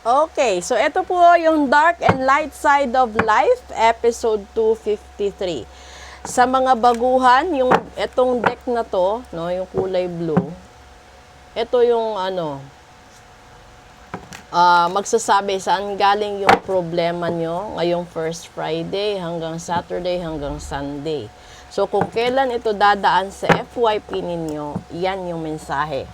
Okay, so ito po yung Dark and Light Side of Life, episode 253. Sa mga baguhan, yung etong deck na to, no, yung kulay blue, ito yung magsasabi saan galing yung problema nyo ngayong first Friday hanggang Saturday hanggang Sunday. So kung kailan ito dadaan sa FYP ninyo, yan yung mensahe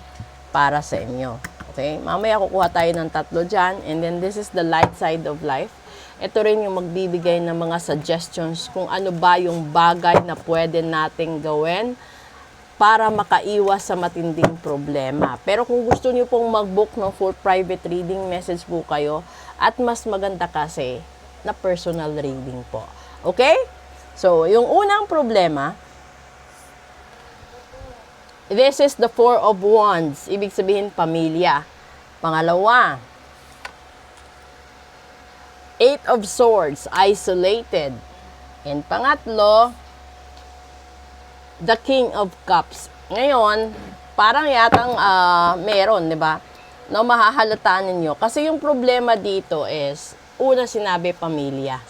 para sa inyo. Okay? Mamaya kukuha tayo ng 3 dyan. And then this is the light side of life. Ito rin yung magbibigay ng mga suggestions kung ano ba yung bagay na pwede nating gawin para makaiwas sa matinding problema. Pero kung gusto niyo pong mag-book ng full private reading, message po kayo. At mas maganda kasi na personal reading po. Okay? So, yung unang problema, this is the 4 of Wands. Ibig sabihin, pamilya. Pangalawa, 8 of Swords, isolated. And pangatlo, the King of Cups. Ngayon, parang yatang meron, di ba? Na mahahalataan ninyo. Kasi yung problema dito is, una sinabi, pamilya.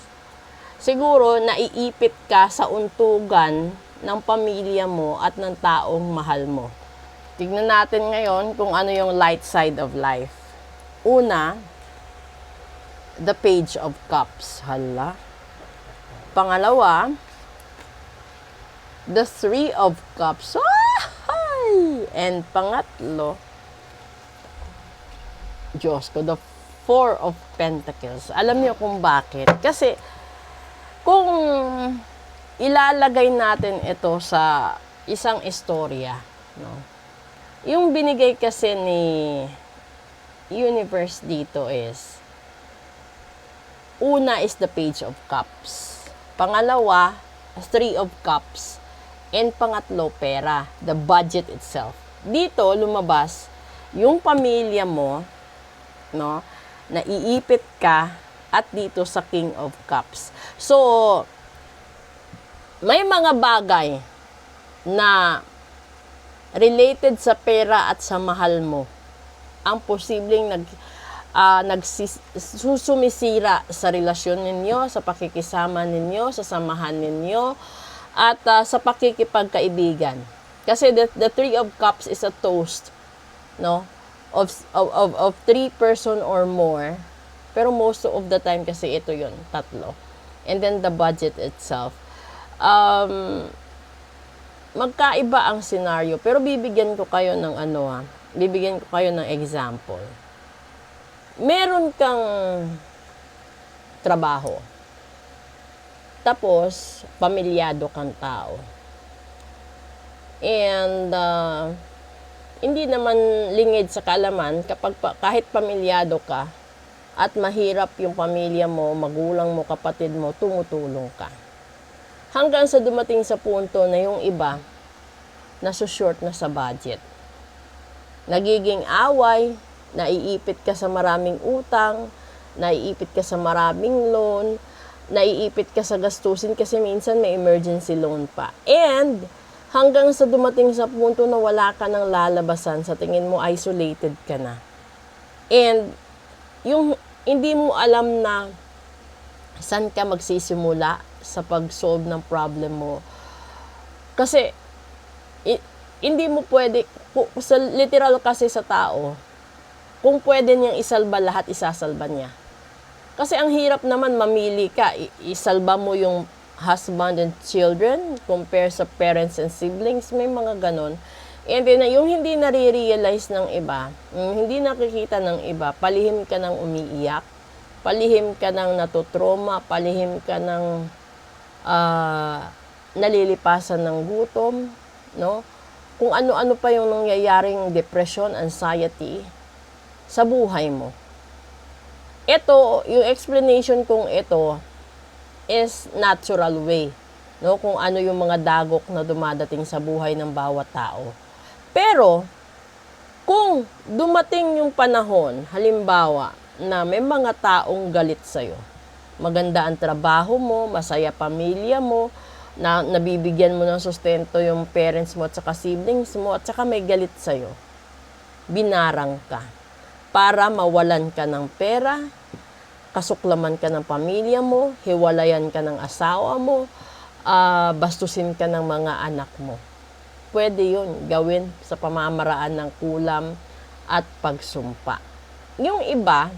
Siguro, naiipit ka sa untugan ng pamilya mo at ng taong mahal mo. Tignan natin ngayon kung ano yung light side of life. Una, the Page of Cups. Hala. Pangalawa, the 3 of Cups. Ay! And pangatlo, Diyos ko, the 4 of Pentacles. Alam niyo kung bakit? Kasi, kung ilalagay natin ito sa isang istorya, no? Yung binigay kasi ni universe dito is, una is the Page of Cups. Pangalawa, 3 of Cups. And pangatlo, pera. The budget itself. Dito, lumabas, yung pamilya mo, no? Naiipit ka, at dito sa King of Cups. So, may mga bagay na related sa pera at sa mahal mo ang posibleng sumisira sa relasyon ninyo, sa pakikisama ninyo, sa samahan ninyo, at sa pakikipagkaibigan. Kasi the 3 of Cups is a toast, no? Of 3 person or more. Pero most of the time kasi ito yun, 3. And then the budget itself. Magkaiba ang scenario, pero bibigyan ko kayo ng bibigyan ko kayo ng example. Meron kang trabaho. Tapos, pamilyado kang tao. And, hindi naman lingid sa kaalaman kapag kahit pamilyado ka, at mahirap yung pamilya mo, magulang mo, kapatid mo, tumutulong ka. Hanggang sa dumating sa punto na yung iba, nasushort na sa budget. Nagiging away, naiipit ka sa maraming utang, naiipit ka sa maraming loan, naiipit ka sa gastusin kasi minsan may emergency loan pa. And, hanggang sa dumating sa punto na wala ka ng lalabasan, sa tingin mo isolated ka na. And, yung hindi mo alam na saan ka magsisimula sa pag-solve ng problem mo. Kasi, hindi mo pwede, sa literal kasi sa tao, kung pwede niyang isalba lahat, isasalba niya. Kasi ang hirap naman mamili ka, isalba mo yung husband and children, compare sa parents and siblings, may mga ganon. And then, yung hindi nare-realize ng iba, hindi nakikita ng iba, palihim ka ng umiiyak, palihim ka ng natutroma, palihim ka ng nalilipasan ng gutom, no? Kung ano-ano pa yung nangyayaring depression, anxiety sa buhay mo. Ito, yung explanation kong ito is natural way, no? Kung ano yung mga dagok na dumadating sa buhay ng bawat tao. Pero, kung dumating yung panahon, halimbawa, na may mga taong galit sa'yo, maganda ang trabaho mo, masaya pamilya mo, na nabibigyan mo ng sustento yung parents mo at saka siblings mo, at saka may galit sa'yo, binarang ka. para mawalan ka ng pera, kasuklaman ka ng pamilya mo, hiwalayan ka ng asawa mo, bastusin ka ng mga anak mo. Pwede yun gawin sa pamamaraan ng kulam at pagsumpa. Yung iba,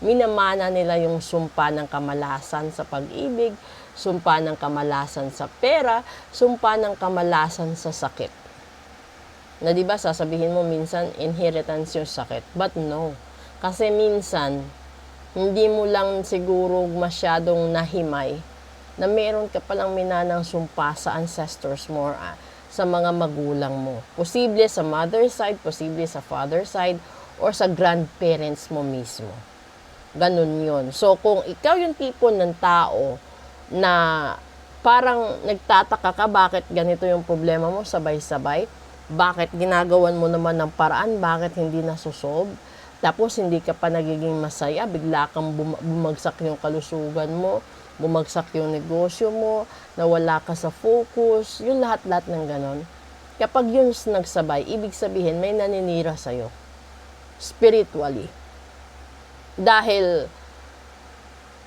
minamana nila yung sumpa ng kamalasan sa pag-ibig, sumpa ng kamalasan sa pera, sumpa ng kamalasan sa sakit. Na di ba sasabihin mo minsan inheritance yung sakit, but no. Kasi minsan hindi mo lang siguro masyadong nahimay na meron ka palang minanang sumpa sa ancestors mo, sa mga magulang mo. Posible sa mother side, posible sa father side, or sa grandparents mo mismo. Ganun yun. So, kung ikaw yung tipo ng tao na parang nagtataka ka bakit ganito yung problema mo sabay-sabay, bakit ginagawan mo naman ng paraan, bakit hindi nasusolve, tapos hindi ka pa nagiging masaya, bigla kang bumagsak yung kalusugan mo, bumagsak yung negosyo mo, nawala ka sa focus, yung lahat-lahat ng ganon. Kapag yun nagsabay, ibig sabihin may naninira sa'yo. Spiritually. Dahil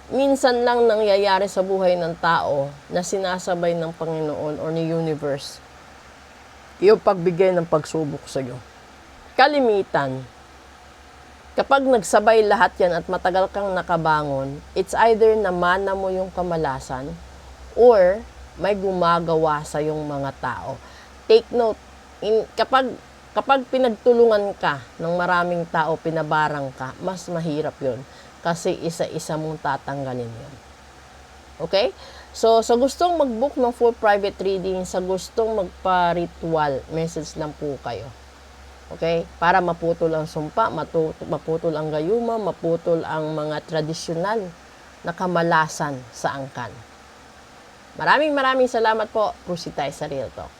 minsan lang nangyayari sa buhay ng tao na sinasabay ng Panginoon or ni universe yung pagbigay ng pagsubok sa'yo. Kalimitan, kapag nagsabay lahat yan at matagal kang nakabangon, it's either namana mo yung kamalasan or may gumagawa sa yung mga tao. Take note, kapag pinagtulungan ka ng maraming tao, pinabarang ka, mas mahirap yun. Kasi isa-isa mong tatanggalin yun. Okay? So, sa gustong mag-book ng full private reading, sa gustong magpa-ritual, message lang po kayo. Okay? Para maputol ang sumpa, maputol ang gayuma, maputol ang mga tradisyonal na kamalasan sa angkan. Maraming salamat po. Proceed tayo sa Real Talk.